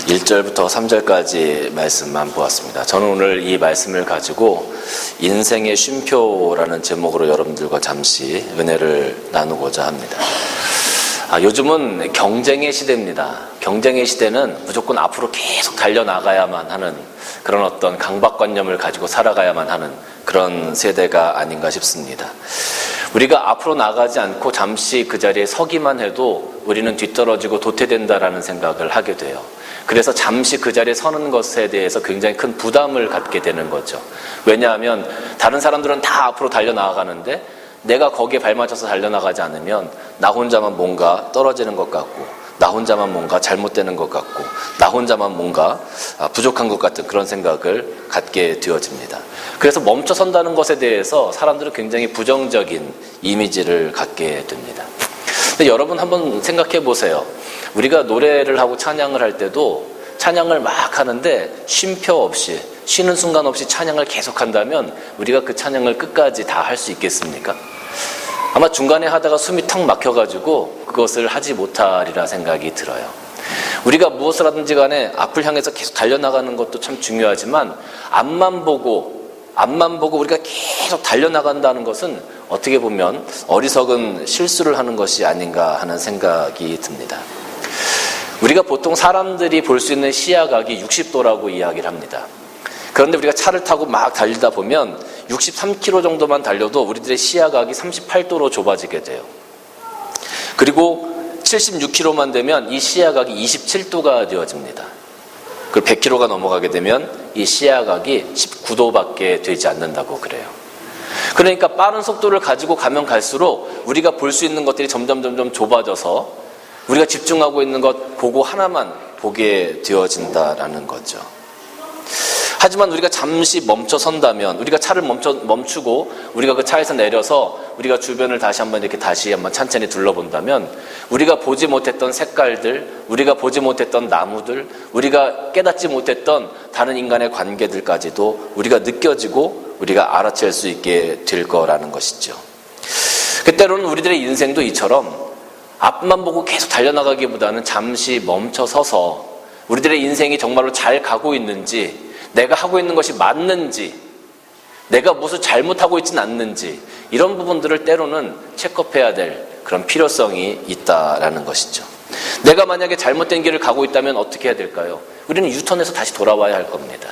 1절부터 3절까지 말씀만 보았습니다. 저는 오늘 이 말씀을 가지고 인생의 쉼표라는 제목으로 여러분들과 잠시 은혜를 나누고자 합니다. 요즘은 경쟁의 시대입니다. 경쟁의 시대는 무조건 앞으로 계속 달려나가야만 하는 그런 어떤 강박관념을 가지고 살아가야만 하는 그런 세대가 아닌가 싶습니다. 우리가 앞으로 나가지 않고 잠시 그 자리에 서기만 해도 우리는 뒤떨어지고 도태된다라는 생각을 하게 돼요. 그래서 잠시 그 자리에 서는 것에 대해서 굉장히 큰 부담을 갖게 되는 거죠. 왜냐하면 다른 사람들은 다 앞으로 달려나가는데 내가 거기에 발맞춰서 달려나가지 않으면 나 혼자만 뭔가 떨어지는 것 같고, 나 혼자만 뭔가 잘못되는 것 같고, 나 혼자만 뭔가 부족한 것 같은 그런 생각을 갖게 되어집니다. 그래서 멈춰선다는 것에 대해서 사람들은 굉장히 부정적인 이미지를 갖게 됩니다. 근데 여러분 한번 생각해 보세요. 우리가 노래를 하고 찬양을 할 때도 찬양을 막 하는데 쉼표 없이, 쉬는 순간 없이 찬양을 계속한다면 우리가 그 찬양을 끝까지 다 할 수 있겠습니까? 아마 중간에 하다가 숨이 턱 막혀가지고 그것을 하지 못하리라 생각이 들어요. 우리가 무엇을 하든지 간에 앞을 향해서 계속 달려나가는 것도 참 중요하지만 앞만 보고 우리가 계속 달려나간다는 것은 어떻게 보면 어리석은 실수를 하는 것이 아닌가 하는 생각이 듭니다. 우리가 보통 사람들이 볼 수 있는 시야각이 60도라고 이야기를 합니다. 그런데 우리가 차를 타고 막 달리다 보면 63km 정도만 달려도 우리들의 시야각이 38도로 좁아지게 돼요. 그리고 76km만 되면 이 시야각이 27도가 되어집니다. 그리고 100km가 넘어가게 되면 이 시야각이 19도밖에 되지 않는다고 그래요. 그러니까 빠른 속도를 가지고 가면 갈수록 우리가 볼 수 있는 것들이 점점 좁아져서 우리가 집중하고 있는 것 보고 하나만 보게 되어진다라는 거죠. 하지만 우리가 잠시 멈춰선다면, 우리가 차를 멈추고 우리가 그 차에서 내려서 우리가 주변을 다시 한번 천천히 둘러본다면 우리가 보지 못했던 색깔들, 우리가 보지 못했던 나무들, 우리가 깨닫지 못했던 다른 인간의 관계들까지도 우리가 느껴지고 우리가 알아챌 수 있게 될 거라는 것이죠. 때로는 우리들의 인생도 이처럼 앞만 보고 계속 달려나가기보다는 잠시 멈춰서서 우리들의 인생이 정말로 잘 가고 있는지, 내가 하고 있는 것이 맞는지, 내가 무엇을 잘못하고 있지는 않는지, 이런 부분들을 때로는 체크해야 될 그런 필요성이 있다라는 것이죠. 내가 만약에 잘못된 길을 가고 있다면 어떻게 해야 될까요? 우리는 유턴해서 다시 돌아와야 할 겁니다.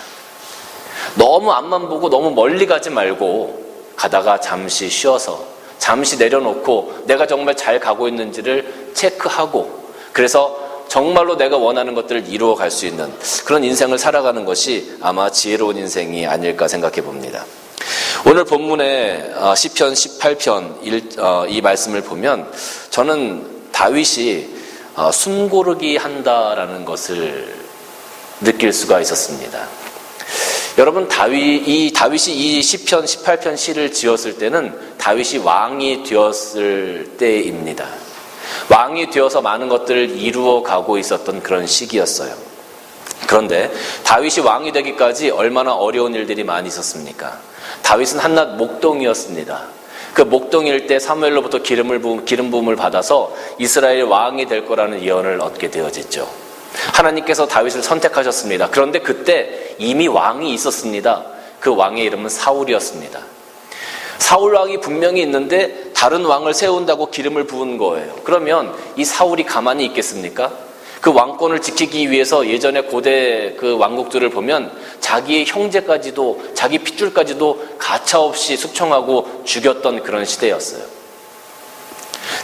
너무 앞만 보고 너무 멀리 가지 말고 가다가 잠시 쉬어서, 잠시 내려놓고 내가 정말 잘 가고 있는지를 체크하고, 그래서 정말로 내가 원하는 것들을 이루어갈 수 있는 그런 인생을 살아가는 것이 아마 지혜로운 인생이 아닐까 생각해 봅니다. 오늘 본문의 시편 18편 이 말씀을 보면 저는 다윗이 숨고르기 한다라는 것을 느낄 수가 있었습니다. 여러분, 다윗이 이 시편 18편 시를 지었을 때는 다윗이 왕이 되었을 때입니다. 왕이 되어서 많은 것들을 이루어 가고 있었던 그런 시기였어요. 그런데 다윗이 왕이 되기까지 얼마나 어려운 일들이 많이 있었습니까? 다윗은 한낱 목동이었습니다. 그 목동일 때 사무엘로부터 기름 부음을 받아서 이스라엘 왕이 될 거라는 예언을 얻게 되어졌죠. 하나님께서 다윗을 선택하셨습니다. 그런데 그때 이미 왕이 있었습니다. 그 왕의 이름은 사울이었습니다. 사울 왕이 분명히 있는데 다른 왕을 세운다고 기름을 부은 거예요. 그러면 이 사울이 가만히 있겠습니까? 그 왕권을 지키기 위해서 예전에 고대 그 왕국들을 보면 자기의 형제까지도, 자기 핏줄까지도 가차없이 숙청하고 죽였던 그런 시대였어요.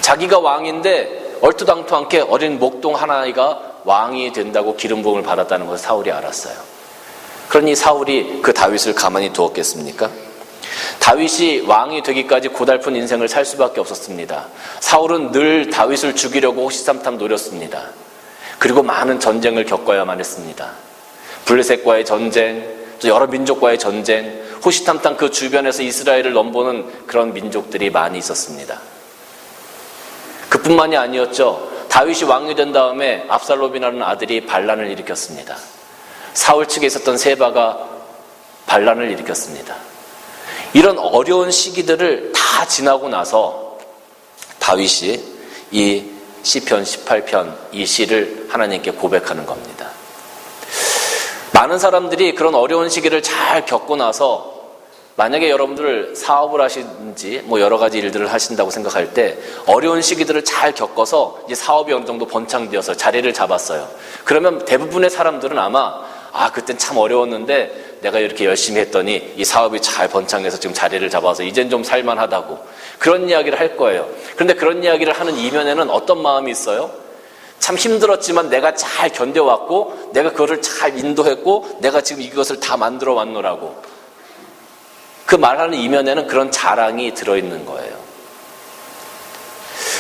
자기가 왕인데 얼토당토않게 어린 목동 하나이가 왕이 된다고 기름 부음을 받았다는 것을 사울이 알았어요. 그러니 사울이 그 다윗을 가만히 두었겠습니까? 다윗이 왕이 되기까지 고달픈 인생을 살 수밖에 없었습니다. 사울은 늘 다윗을 죽이려고 호시탐탐 노렸습니다. 그리고 많은 전쟁을 겪어야만 했습니다. 블레셋과의 전쟁, 또 여러 민족과의 전쟁, 호시탐탐 그 주변에서 이스라엘을 넘보는 그런 민족들이 많이 있었습니다. 그뿐만이 아니었죠. 다윗이 왕이 된 다음에 압살롬이라는 아들이 반란을 일으켰습니다. 사울 측에 있었던 세바가 반란을 일으켰습니다. 이런 어려운 시기들을 다 지나고 나서 다윗이 이 시편 18편 이 시를 하나님께 고백하는 겁니다. 많은 사람들이 그런 어려운 시기를 잘 겪고 나서 만약에 여러분들 사업을 하시든지 뭐 여러 가지 일들을 하신다고 생각할 때 어려운 시기들을 잘 겪어서 이제 사업이 어느 정도 번창되어서 자리를 잡았어요. 그러면 대부분의 사람들은 아마 그땐 참 어려웠는데 내가 이렇게 열심히 했더니 이 사업이 잘 번창해서 지금 자리를 잡아서 이젠 좀 살만하다고 그런 이야기를 할 거예요. 그런데 그런 이야기를 하는 이면에는 어떤 마음이 있어요? 참 힘들었지만 내가 잘 견뎌왔고 내가 그거를 잘 인도했고 내가 지금 이것을 다 만들어 왔노라고 그 말하는 이면에는 그런 자랑이 들어있는 거예요.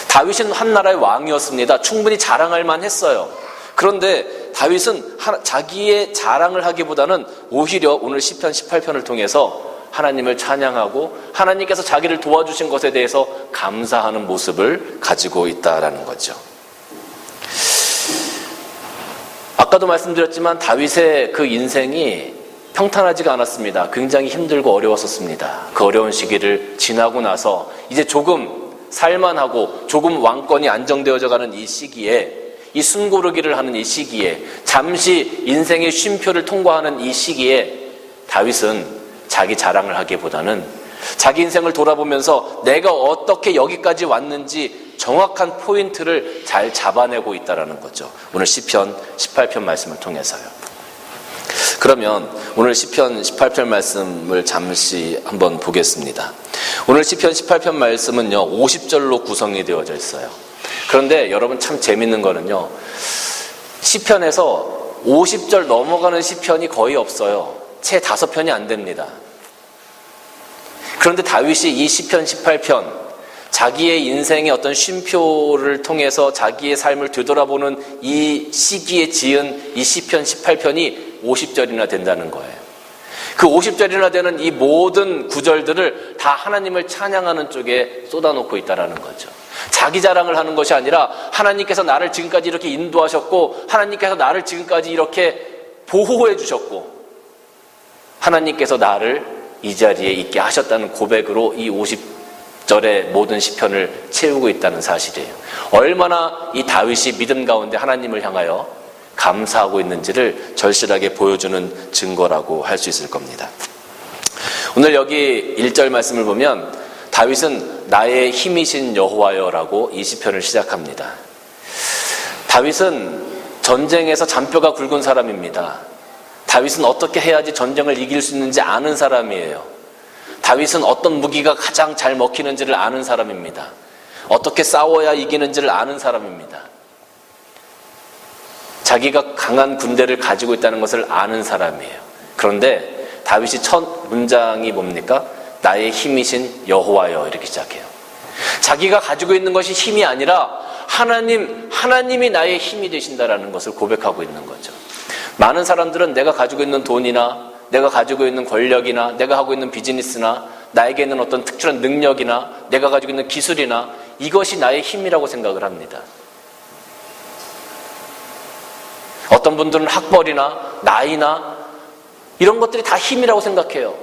다윗은 한 나라의 왕이었습니다. 충분히 자랑할 만했어요. 그런데 다윗은 자기의 자랑을 하기보다는 오히려 오늘 시편 18편을 통해서 하나님을 찬양하고 하나님께서 자기를 도와주신 것에 대해서 감사하는 모습을 가지고 있다라는 거죠. 아까도 말씀드렸지만 다윗의 그 인생이 평탄하지가 않았습니다. 굉장히 힘들고 어려웠었습니다. 그 어려운 시기를 지나고 나서 이제 조금 살만하고 조금 왕권이 안정되어져 가는 이 시기에 이 숨고르기를 하는 이 시기에 잠시 인생의 쉼표를 통과하는 이 시기에 다윗은 자기 자랑을 하기보다는 자기 인생을 돌아보면서 내가 어떻게 여기까지 왔는지 정확한 포인트를 잘 잡아내고 있다는 거죠. 오늘 시편 18편 말씀을 통해서요. 그러면 오늘 시편 18편 말씀을 잠시 한번 보겠습니다. 오늘 시편 18편 말씀은요 50절로 구성이 되어져 있어요. 그런데 여러분 참 재밌는 거는요 시편에서 50절 넘어가는 시편이 거의 없어요. 채 5편이 안 됩니다. 그런데 다윗이 이 시편 18편 자기의 인생의 어떤 쉼표를 통해서 자기의 삶을 되돌아보는 이 시기에 지은 이 시편 18편이 50절이나 된다는 거예요. 그 50절이나 되는 이 모든 구절들을 다 하나님을 찬양하는 쪽에 쏟아놓고 있다는 거죠. 자기 자랑을 하는 것이 아니라 하나님께서 나를 지금까지 이렇게 인도하셨고 하나님께서 나를 지금까지 이렇게 보호해 주셨고 하나님께서 나를 이 자리에 있게 하셨다는 고백으로 이 50절의 모든 시편을 채우고 있다는 사실이에요. 얼마나 이 다윗이 믿음 가운데 하나님을 향하여 감사하고 있는지를 절실하게 보여주는 증거라고 할 수 있을 겁니다. 오늘 여기 1절 말씀을 보면 다윗은 나의 힘이신 여호와여라고 이 시편을 시작합니다. 다윗은 전쟁에서 잔뼈가 굵은 사람입니다. 다윗은 어떻게 해야지 전쟁을 이길 수 있는지 아는 사람이에요. 다윗은 어떤 무기가 가장 잘 먹히는지를 아는 사람입니다. 어떻게 싸워야 이기는지를 아는 사람입니다. 자기가 강한 군대를 가지고 있다는 것을 아는 사람이에요. 그런데 다윗이 첫 문장이 뭡니까? 나의 힘이신 여호와여 이렇게 시작해요. 자기가 가지고 있는 것이 힘이 아니라 하나님이 나의 힘이 되신다라는 것을 고백하고 있는 거죠. 많은 사람들은 내가 가지고 있는 돈이나 내가 가지고 있는 권력이나 내가 하고 있는 비즈니스나 나에게 있는 어떤 특출한 능력이나 내가 가지고 있는 기술이나 이것이 나의 힘이라고 생각을 합니다. 어떤 분들은 학벌이나 나이나 이런 것들이 다 힘이라고 생각해요.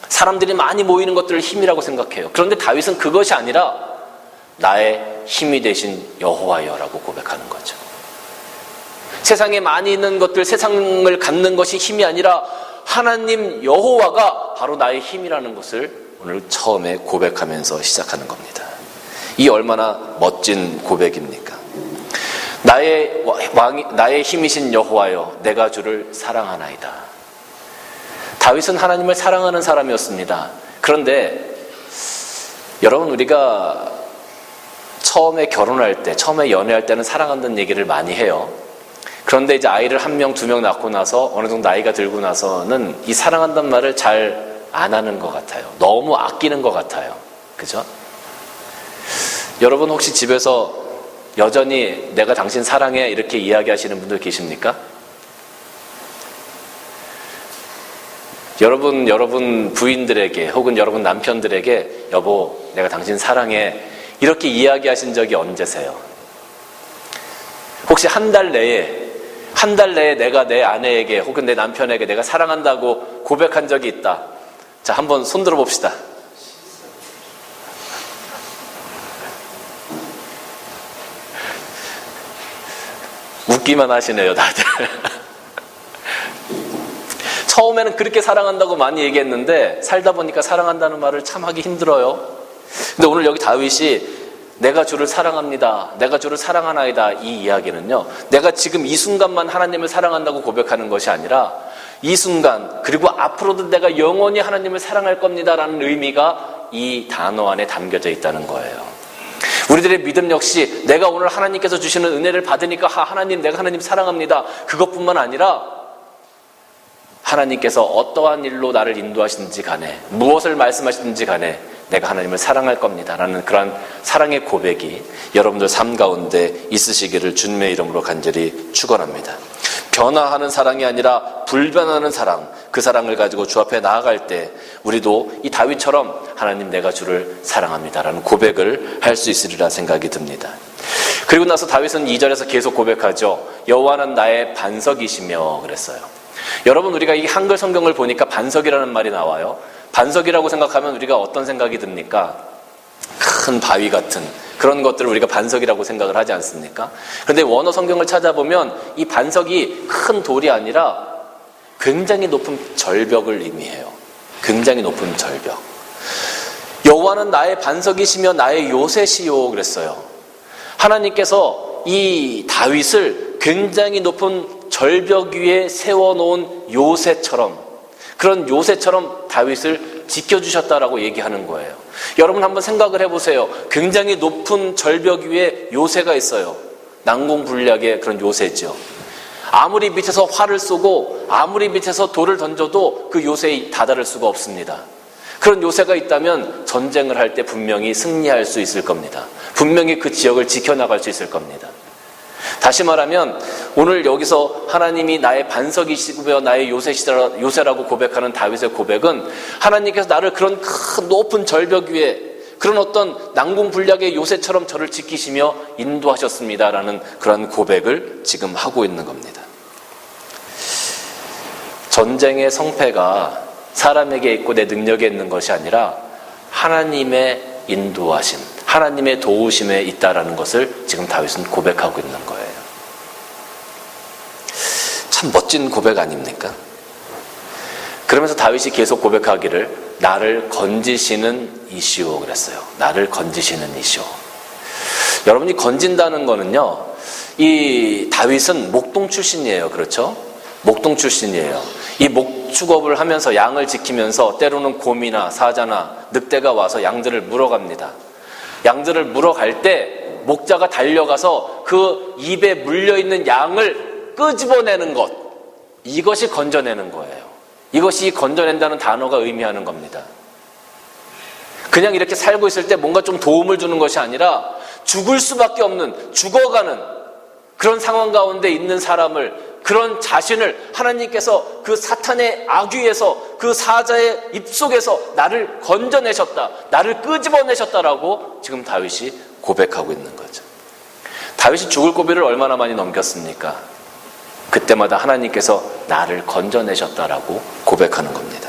사람들이 많이 모이는 것들을 힘이라고 생각해요. 그런데 다윗은 그것이 아니라 나의 힘이 되신 여호와여라고 고백하는 거죠. 세상에 많이 있는 것들, 세상을 갖는 것이 힘이 아니라 하나님 여호와가 바로 나의 힘이라는 것을 오늘 처음에 고백하면서 시작하는 겁니다. 이 얼마나 멋진 고백입니까? 나의 힘이신 여호와여, 내가 주를 사랑하나이다. 다윗은 하나님을 사랑하는 사람이었습니다. 그런데 여러분, 우리가 처음에 결혼할 때, 처음에 연애할 때는 사랑한다는 얘기를 많이 해요. 그런데 이제 아이를 1명, 2명 낳고 나서 어느 정도 나이가 들고 나서는 이 사랑한다는 말을 잘 안 하는 것 같아요. 너무 아끼는 것 같아요. 그죠? 여러분 혹시 집에서 여전히 내가 당신 사랑해 이렇게 이야기하시는 분들 계십니까? 여러분 부인들에게 혹은 여러분 남편들에게 여보 내가 당신 사랑해 이렇게 이야기하신 적이 언제세요? 혹시 한 달 내에 내가 내 아내에게 혹은 내 남편에게 내가 사랑한다고 고백한 적이 있다. 자, 한번 손 들어 봅시다. 웃기만 하시네요, 다들. 처음에는 그렇게 사랑한다고 많이 얘기했는데 살다 보니까 사랑한다는 말을 참 하기 힘들어요. 근데 오늘 여기 다윗이 내가 주를 사랑합니다, 내가 주를 사랑하나이다, 이 이야기는요, 내가 지금 이 순간만 하나님을 사랑한다고 고백하는 것이 아니라 이 순간 그리고 앞으로도 내가 영원히 하나님을 사랑할 겁니다라는 의미가 이 단어 안에 담겨져 있다는 거예요. 우리들의 믿음 역시 내가 오늘 하나님께서 주시는 은혜를 받으니까 하나님, 내가 하나님 사랑합니다, 그것뿐만 아니라 하나님께서 어떠한 일로 나를 인도하시든지 간에, 무엇을 말씀하시든지 간에 내가 하나님을 사랑할 겁니다 라는 그러한 사랑의 고백이 여러분들 삶 가운데 있으시기를 주님의 이름으로 간절히 축원합니다. 변화하는 사랑이 아니라 불변하는 사랑, 그 사랑을 가지고 주 앞에 나아갈 때 우리도 이 다윗처럼 하나님, 내가 주를 사랑합니다 라는 고백을 할 수 있으리라 생각이 듭니다. 그리고 나서 다윗은 2절에서 계속 고백하죠. 여호와는 나의 반석이시며 그랬어요. 여러분, 우리가 이 한글 성경을 보니까 반석이라는 말이 나와요. 반석이라고 생각하면 우리가 어떤 생각이 듭니까? 큰 바위 같은 그런 것들을 우리가 반석이라고 생각을 하지 않습니까? 그런데 원어 성경을 찾아보면 이 반석이 큰 돌이 아니라 굉장히 높은 절벽을 의미해요. 굉장히 높은 절벽. 여호와는 나의 반석이시며 나의 요새시요 그랬어요. 하나님께서 이 다윗을 굉장히 높은 절벽 위에 세워놓은 요새처럼, 그런 요새처럼 다윗을 지켜주셨다라고 얘기하는 거예요. 여러분 한번 생각을 해보세요. 굉장히 높은 절벽 위에 요새가 있어요. 난공불락의 그런 요새죠. 아무리 밑에서 활을 쏘고 아무리 밑에서 돌을 던져도 그 요새에 다다를 수가 없습니다. 그런 요새가 있다면 전쟁을 할 때 분명히 승리할 수 있을 겁니다. 분명히 그 지역을 지켜나갈 수 있을 겁니다. 다시 말하면 오늘 여기서 하나님이 나의 반석이시고 나의 요새라고 고백하는 다윗의 고백은 하나님께서 나를 그런 큰 높은 절벽 위에 그런 어떤 난공불락의 요새처럼 저를 지키시며 인도하셨습니다라는 그런 고백을 지금 하고 있는 겁니다. 전쟁의 성패가 사람에게 있고 내 능력에 있는 것이 아니라 하나님의 인도하심, 하나님의 도우심에 있다라는 것을 지금 다윗은 고백하고 있는 거예요. 참 멋진 고백 아닙니까? 그러면서 다윗이 계속 고백하기를 나를 건지시는 이시오 그랬어요. 나를 건지시는 이시오. 여러분이 건진다는 거는요, 이 다윗은 목동 출신이에요. 그렇죠? 목동 출신이에요. 이 목축업을 하면서 양을 지키면서 때로는 곰이나 사자나 늑대가 와서 양들을 물어갑니다. 양들을 물어갈 때 목자가 달려가서 그 입에 물려있는 양을 끄집어내는 것, 이것이 건져내는 거예요. 이것이 건져낸다는 단어가 의미하는 겁니다. 그냥 이렇게 살고 있을 때 뭔가 좀 도움을 주는 것이 아니라 죽을 수밖에 없는, 죽어가는 그런 상황 가운데 있는 사람을, 그런 자신을 하나님께서 그 사탄의 악위에서, 그 사자의 입속에서 나를 건져내셨다, 나를 끄집어내셨다라고 지금 다윗이 고백하고 있는 거죠. 다윗이 죽을 고비를 얼마나 많이 넘겼습니까? 그때마다 하나님께서 나를 건져내셨다라고 고백하는 겁니다.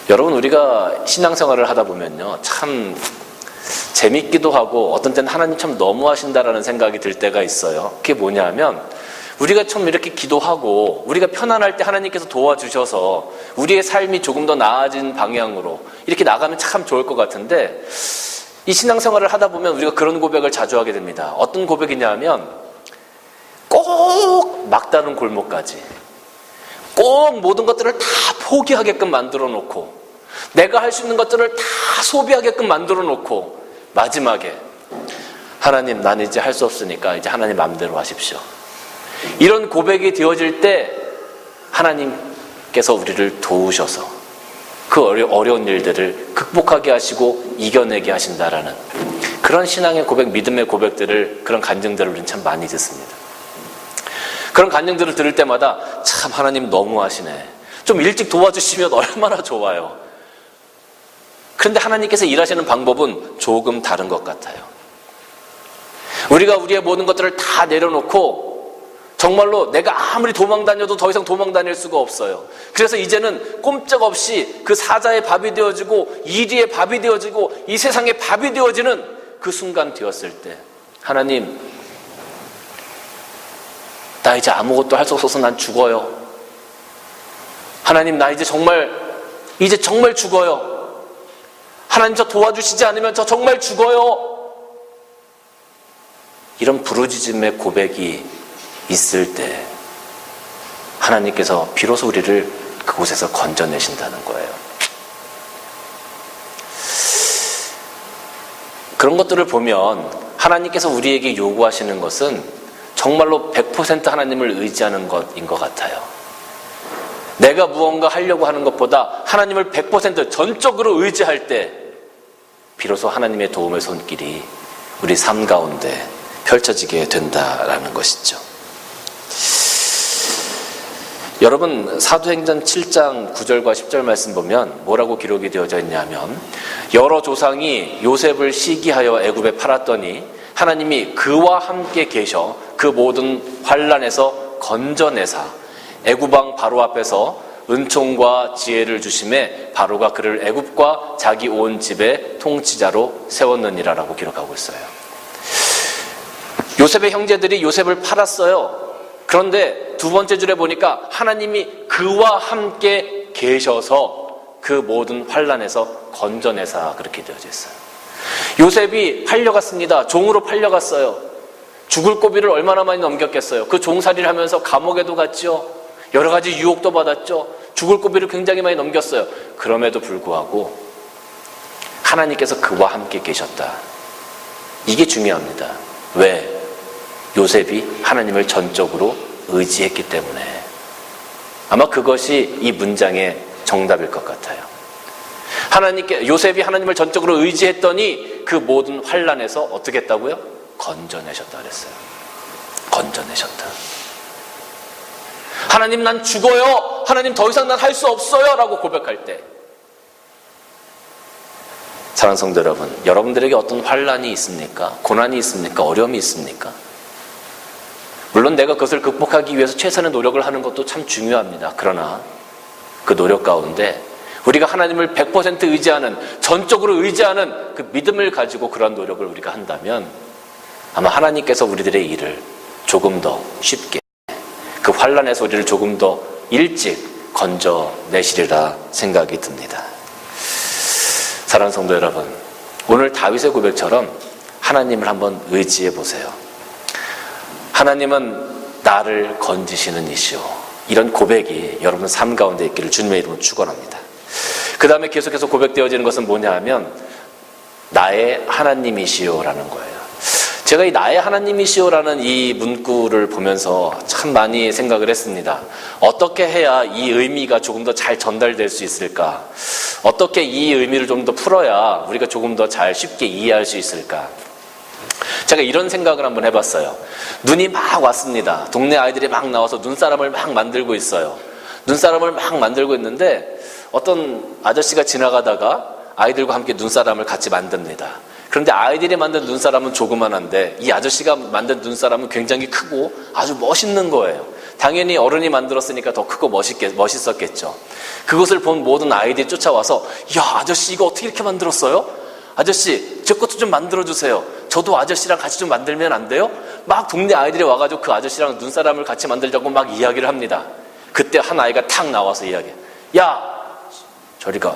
여러분, 우리가 신앙생활을 하다 보면요, 참 재밌기도 하고 어떤 때는 하나님 참 너무하신다라는 생각이 들 때가 있어요. 그게 뭐냐면 우리가 좀 이렇게 기도하고 우리가 편안할 때 하나님께서 도와주셔서 우리의 삶이 조금 더 나아진 방향으로 이렇게 나가면 참 좋을 것 같은데, 이 신앙생활을 하다 보면 우리가 그런 고백을 자주 하게 됩니다. 어떤 고백이냐면 꼭 막다른 골목까지, 꼭 모든 것들을 다 포기하게끔 만들어 놓고 내가 할 수 있는 것들을 다 소비하게끔 만들어 놓고 마지막에 하나님, 난 이제 할 수 없으니까 이제 하나님 마음대로 하십시오. 이런 고백이 되어질 때 하나님께서 우리를 도우셔서 그 어려운 일들을 극복하게 하시고 이겨내게 하신다라는 그런 신앙의 고백, 믿음의 고백들을, 그런 간증들을 우리는 참 많이 듣습니다. 그런 간증들을 들을 때마다 참 하나님 너무하시네, 좀 일찍 도와주시면 얼마나 좋아요. 그런데 하나님께서 일하시는 방법은 조금 다른 것 같아요. 우리가 우리의 모든 것들을 다 내려놓고 정말로 내가 아무리 도망 다녀도 더 이상 도망 다닐 수가 없어요. 그래서 이제는 꼼짝없이 그 사자의 밥이 되어지고 이리의 밥이 되어지고 이 세상의 밥이 되어지는 그 순간 되었을 때, 하나님, 나 이제 아무것도 할 수 없어서 난 죽어요. 하나님, 나 이제 정말 죽어요. 하나님, 저 도와주시지 않으면 저 정말 죽어요. 이런 부르짖음의 고백이 있을 때 하나님께서 비로소 우리를 그곳에서 건져내신다는 거예요. 그런 것들을 보면 하나님께서 우리에게 요구하시는 것은 정말로 100% 하나님을 의지하는 것인 것 같아요. 내가 무언가 하려고 하는 것보다 하나님을 100% 전적으로 의지할 때 비로소 하나님의 도움의 손길이 우리 삶 가운데 펼쳐지게 된다라는 것이죠. 여러분, 사도행전 7장 9절과 10절 말씀 보면 뭐라고 기록이 되어져 있냐면, 여러 조상이 요셉을 시기하여 애굽에 팔았더니 하나님이 그와 함께 계셔 그 모든 환난에서 건져내사 애굽 왕 바로 앞에서 은총과 지혜를 주심에 바로가 그를 애굽과 자기 온 집의 통치자로 세웠느니라라고 기록하고 있어요. 요셉의 형제들이 요셉을 팔았어요. 그런데 두 번째 줄에 보니까 하나님이 그와 함께 계셔서 그 모든 환난에서 건져내사 그렇게 되어져 있어요. 요셉이 팔려갔습니다. 종으로 팔려갔어요. 죽을 고비를 얼마나 많이 넘겼겠어요. 그 종살이를 하면서 감옥에도 갔죠. 여러 가지 유혹도 받았죠. 죽을 고비를 굉장히 많이 넘겼어요. 그럼에도 불구하고 하나님께서 그와 함께 계셨다. 이게 중요합니다. 왜? 요셉이 하나님을 전적으로 의지했기 때문에. 아마 그것이 이 문장의 정답일 것 같아요. 요셉이 하나님을 전적으로 의지했더니 그 모든 환난에서 어떻게 했다고요? 건져내셨다 그랬어요. 건져내셨다. 하나님, 난 죽어요. 하나님, 더 이상 난 할 수 없어요. 라고 고백할 때, 사랑하는 성도 여러분, 여러분들에게 어떤 환난이 있습니까? 고난이 있습니까? 어려움이 있습니까? 물론 내가 그것을 극복하기 위해서 최선의 노력을 하는 것도 참 중요합니다. 그러나 그 노력 가운데 우리가 하나님을 100% 의지하는, 전적으로 의지하는 그 믿음을 가지고 그런 노력을 우리가 한다면 아마 하나님께서 우리들의 일을 조금 더 쉽게, 그 환난에서 우리를 조금 더 일찍 건져내시리라 생각이 듭니다. 사랑하는 성도 여러분, 오늘 다윗의 고백처럼 하나님을 한번 의지해 보세요. 하나님은 나를 건지시는 이시오. 이런 고백이 여러분 삶 가운데 있기를 주님의 이름으로 축원합니다. 그 다음에 계속해서 고백되어지는 것은 뭐냐 하면 나의 하나님이시오라는 거예요. 제가 이 나의 하나님이시오라는 이 문구를 보면서 참 많이 생각을 했습니다. 어떻게 해야 이 의미가 조금 더 잘 전달될 수 있을까? 어떻게 이 의미를 좀 더 풀어야 우리가 조금 더 잘 쉽게 이해할 수 있을까? 제가 이런 생각을 한번 해봤어요. 눈이 막 왔습니다. 동네 아이들이 막 나와서 눈사람을 막 만들고 있어요. 눈사람을 막 만들고 있는데 어떤 아저씨가 지나가다가 아이들과 함께 눈사람을 같이 만듭니다. 그런데 아이들이 만든 눈사람은 조그만한데 이 아저씨가 만든 눈사람은 굉장히 크고 아주 멋있는 거예요. 당연히 어른이 만들었으니까 더 크고 멋있었겠죠. 그것을 본 모든 아이들이 쫓아와서, 야, 아저씨 이거 어떻게 이렇게 만들었어요? 아저씨, 제 것도 좀 만들어주세요. 저도 아저씨랑 같이 좀 만들면 안 돼요? 막 동네 아이들이 와가지고 그 아저씨랑 눈사람을 같이 만들자고 막 이야기를 합니다. 그때 한 아이가 탁 나와서 이야기해. 야, 저리가,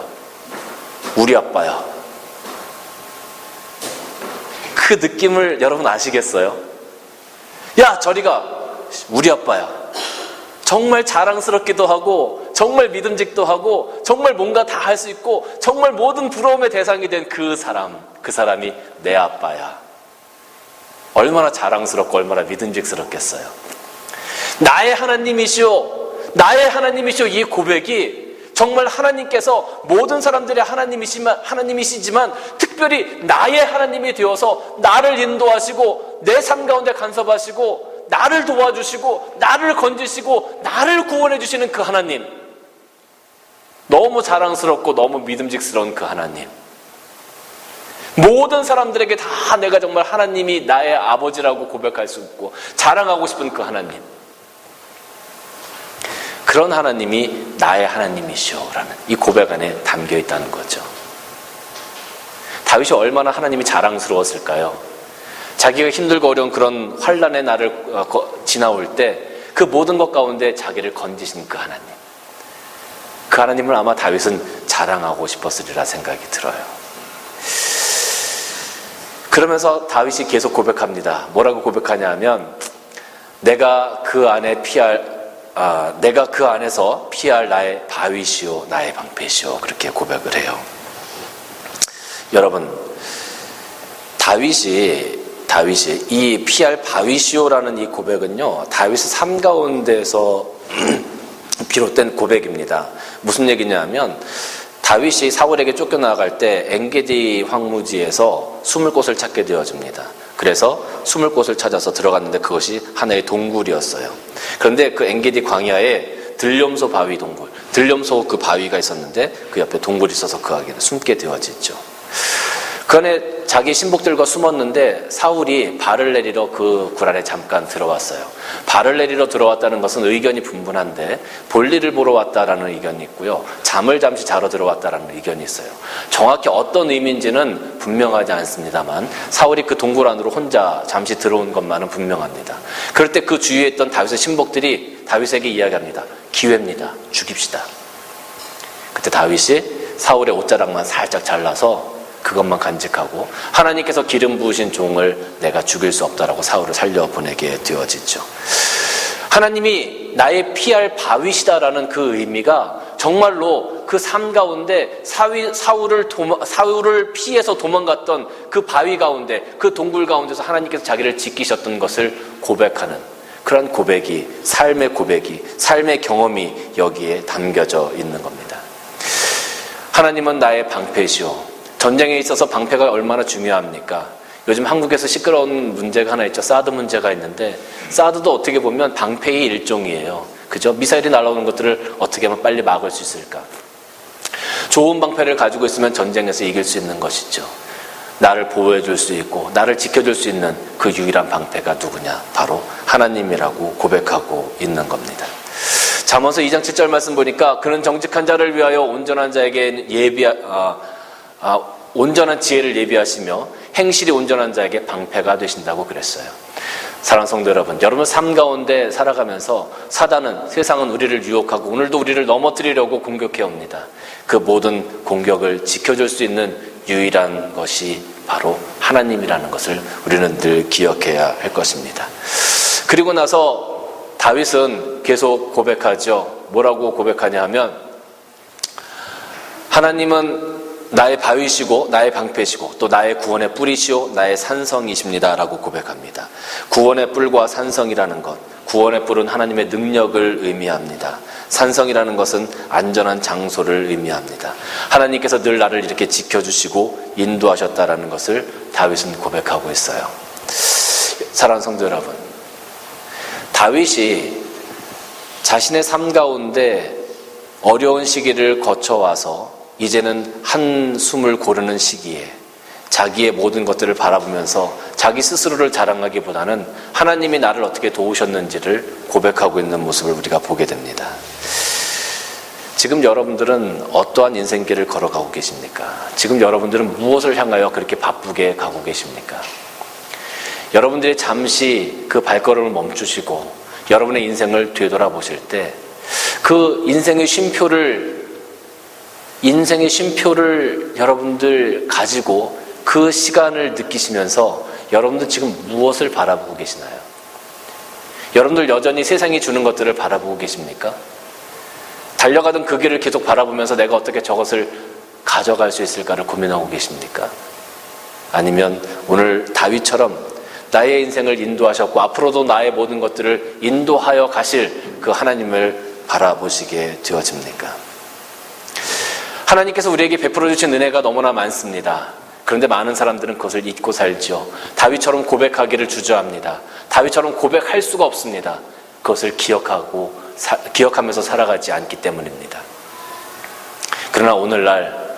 우리 아빠야. 그 느낌을 여러분 아시겠어요? 야, 저리가, 우리 아빠야. 정말 자랑스럽기도 하고 정말 믿음직도 하고 정말 뭔가 다 할 수 있고 정말 모든 부러움의 대상이 된 그 사람이 내 아빠야. 얼마나 자랑스럽고 얼마나 믿음직스럽겠어요. 나의 하나님이시오, 나의 하나님이시오. 이 고백이 정말 하나님께서 모든 사람들의 하나님이시지만 특별히 나의 하나님이 되어서 나를 인도하시고 내 삶 가운데 간섭하시고 나를 도와주시고 나를 건지시고 나를 구원해 주시는 그 하나님, 너무 자랑스럽고 너무 믿음직스러운 그 하나님, 모든 사람들에게 다 내가 정말 하나님이 나의 아버지라고 고백할 수 있고 자랑하고 싶은 그 하나님, 그런 하나님이 나의 하나님이시오라는 이 고백 안에 담겨 있다는 거죠. 다윗이 얼마나 하나님이 자랑스러웠을까요? 자기가 힘들고 어려운 그런 환난의 날을 지나올 때 그 모든 것 가운데 자기를 건지신 그 하나님, 그 하나님을 아마 다윗은 자랑하고 싶었으리라 생각이 들어요. 그러면서 다윗이 계속 고백합니다. 뭐라고 고백하냐 하면 내가 그 안에서 피할 나의 바위시오 나의 방패시오, 그렇게 고백을 해요. 여러분, 다윗이 이 피할 바위시오라는 이 고백은요, 다윗의 삶 가운데서 비롯된 고백입니다. 무슨 얘기냐면 다윗이 사울에게 쫓겨나갈 때 엔게디 황무지에서 숨을 곳을 찾게 되어집니다. 그래서 숨을 곳을 찾아서 들어갔는데 그것이 하나의 동굴이었어요. 그런데 그 엔게디 광야에 들염소 바위 동굴, 들염소 그 바위가 있었는데 그 옆에 동굴이 있어서 그 안에 숨게 되어지죠. 그 안에 자기 신복들과 숨었는데 사울이 발을 내리러 그 굴 안에 잠깐 들어왔어요. 발을 내리러 들어왔다는 것은 의견이 분분한데 볼일을 보러 왔다라는 의견이 있고요, 잠을 잠시 자러 들어왔다라는 의견이 있어요. 정확히 어떤 의미인지는 분명하지 않습니다만 사울이 그 동굴 안으로 혼자 잠시 들어온 것만은 분명합니다. 그럴 때 그 주위에 있던 다윗의 신복들이 다윗에게 이야기합니다. 기회입니다. 죽입시다. 그때 다윗이 사울의 옷자락만 살짝 잘라서 그것만 간직하고 하나님께서 기름 부으신 종을 내가 죽일 수 없다라고 사울을 살려보내게 되어지죠. 하나님이 나의 피할 바위시다라는 그 의미가 정말로 그 삶 가운데 사울을 피해서 도망갔던 그 바위 가운데, 그 동굴 가운데서 하나님께서 자기를 지키셨던 것을 고백하는 그런 고백이, 삶의 경험이 여기에 담겨져 있는 겁니다. 하나님은 나의 방패시오. 전쟁에 있어서 방패가 얼마나 중요합니까? 요즘 한국에서 시끄러운 문제가 하나 있죠. 사드 문제가 있는데 사드도 어떻게 보면 방패의 일종이에요. 그죠? 미사일이 날아오는 것들을 어떻게 하면 빨리 막을 수 있을까? 좋은 방패를 가지고 있으면 전쟁에서 이길 수 있는 것이죠. 나를 보호해 줄 수 있고 나를 지켜줄 수 있는 그 유일한 방패가 누구냐? 바로 하나님이라고 고백하고 있는 겁니다. 잠언서 2장 7절 말씀 보니까 그는 정직한 자를 위하여 온전한 자에게 온전한 지혜를 예비하시며 행실이 온전한 자에게 방패가 되신다고 그랬어요. 사랑하는 성도 여러분, 여러분 삶 가운데 살아가면서 사단은, 세상은 우리를 유혹하고 오늘도 우리를 넘어뜨리려고 공격해 옵니다. 그 모든 공격을 지켜줄 수 있는 유일한 것이 바로 하나님이라는 것을 우리는 늘 기억해야 할 것입니다. 그리고 나서 다윗은 계속 고백하죠. 뭐라고 고백하냐 하면 하나님은 나의 바위시고 나의 방패시고 또 나의 구원의 뿌리시오 나의 산성이십니다 라고 고백합니다. 구원의 뿔과 산성이라는 것, 구원의 뿔은 하나님의 능력을 의미합니다. 산성이라는 것은 안전한 장소를 의미합니다. 하나님께서 늘 나를 이렇게 지켜주시고 인도하셨다라는 것을 다윗은 고백하고 있어요. 사랑하는 성도 여러분, 다윗이 자신의 삶 가운데 어려운 시기를 거쳐와서 이제는 한숨을 고르는 시기에 자기의 모든 것들을 바라보면서 자기 스스로를 자랑하기보다는 하나님이 나를 어떻게 도우셨는지를 고백하고 있는 모습을 우리가 보게 됩니다. 지금 여러분들은 어떠한 인생길을 걸어가고 계십니까? 지금 여러분들은 무엇을 향하여 그렇게 바쁘게 가고 계십니까? 여러분들이 잠시 그 발걸음을 멈추시고 여러분의 인생을 되돌아보실 때 그 인생의 쉼표를 여러분들 가지고 그 시간을 느끼시면서 여러분들 지금 무엇을 바라보고 계시나요? 여러분들 여전히 세상이 주는 것들을 바라보고 계십니까? 달려가던 그 길을 계속 바라보면서 내가 어떻게 저것을 가져갈 수 있을까를 고민하고 계십니까? 아니면 오늘 다윗처럼 나의 인생을 인도하셨고 앞으로도 나의 모든 것들을 인도하여 가실 그 하나님을 바라보시게 되어집니까? 하나님께서 우리에게 베풀어 주신 은혜가 너무나 많습니다. 그런데 많은 사람들은 그것을 잊고 살죠. 다윗처럼 고백하기를 주저합니다. 다윗처럼 고백할 수가 없습니다. 그것을 기억하면서 살아가지 않기 때문입니다. 그러나 오늘날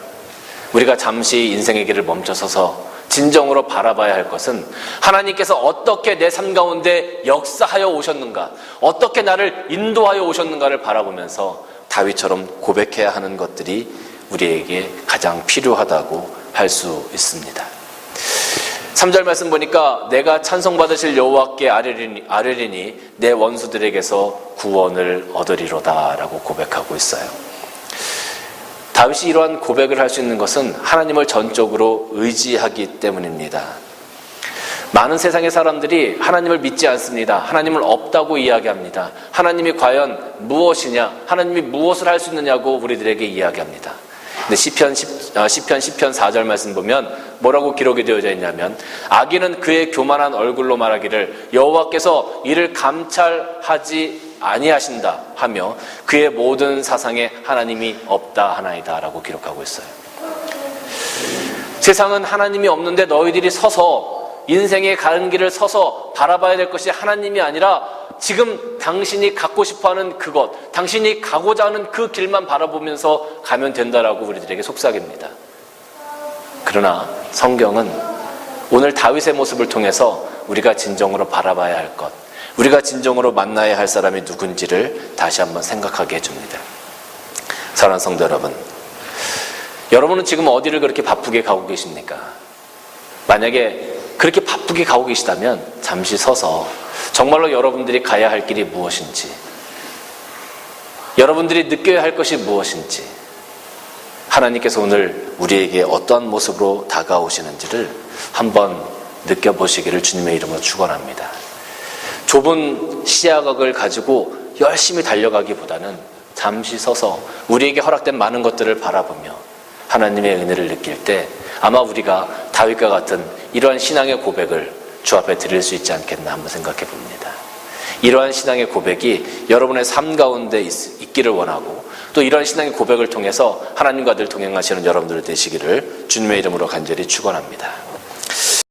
우리가 잠시 인생의 길을 멈춰서서 진정으로 바라봐야 할 것은 하나님께서 어떻게 내 삶 가운데 역사하여 오셨는가, 어떻게 나를 인도하여 오셨는가를 바라보면서 다윗처럼 고백해야 하는 것들이 우리에게 가장 필요하다고 할 수 있습니다. 3절 말씀 보니까 내가 찬송받으실 여호와께 아뢰리니 내 원수들에게서 구원을 얻으리로다 라고 고백하고 있어요. 다윗이 이러한 고백을 할 수 있는 것은 하나님을 전적으로 의지하기 때문입니다. 많은 세상의 사람들이 하나님을 믿지 않습니다. 하나님을 없다고 이야기합니다. 하나님이 과연 무엇이냐, 하나님이 무엇을 할 수 있느냐고 우리들에게 이야기합니다. 근데 시편 10편 4절 말씀 보면 뭐라고 기록이 되어져 있냐면, 악인은 그의 교만한 얼굴로 말하기를 여호와께서 이를 감찰하지 아니하신다 하며 그의 모든 사상에 하나님이 없다 하나이다 라고 기록하고 있어요. 세상은 하나님이 없는데 너희들이 서서 인생의 가는 길을 서서 바라봐야 될 것이 하나님이 아니라 지금 당신이 갖고 싶어하는 그것, 당신이 가고자 하는 그 길만 바라보면서 가면 된다라고 우리들에게 속삭입니다. 그러나 성경은 오늘 다윗의 모습을 통해서 우리가 진정으로 바라봐야 할 것, 우리가 진정으로 만나야 할 사람이 누군지를 다시 한번 생각하게 해줍니다. 사랑하는 성도 여러분, 여러분은 지금 어디를 그렇게 바쁘게 가고 계십니까? 만약에 그렇게 바쁘게 가고 계시다면 잠시 서서 정말로 여러분들이 가야 할 길이 무엇인지, 여러분들이 느껴야 할 것이 무엇인지, 하나님께서 오늘 우리에게 어떠한 모습으로 다가오시는지를 한번 느껴보시기를 주님의 이름으로 축원합니다. 좁은 시야각을 가지고 열심히 달려가기보다는 잠시 서서 우리에게 허락된 많은 것들을 바라보며 하나님의 은혜를 느낄 때 아마 우리가 다윗과 같은 이러한 신앙의 고백을 주 앞에 드릴 수 있지 않겠나 한번 생각해 봅니다. 이러한 신앙의 고백이 여러분의 삶 가운데 있기를 원하고, 또 이러한 신앙의 고백을 통해서 하나님과 늘 동행하시는 여러분들 되시기를 주님의 이름으로 간절히 축원합니다.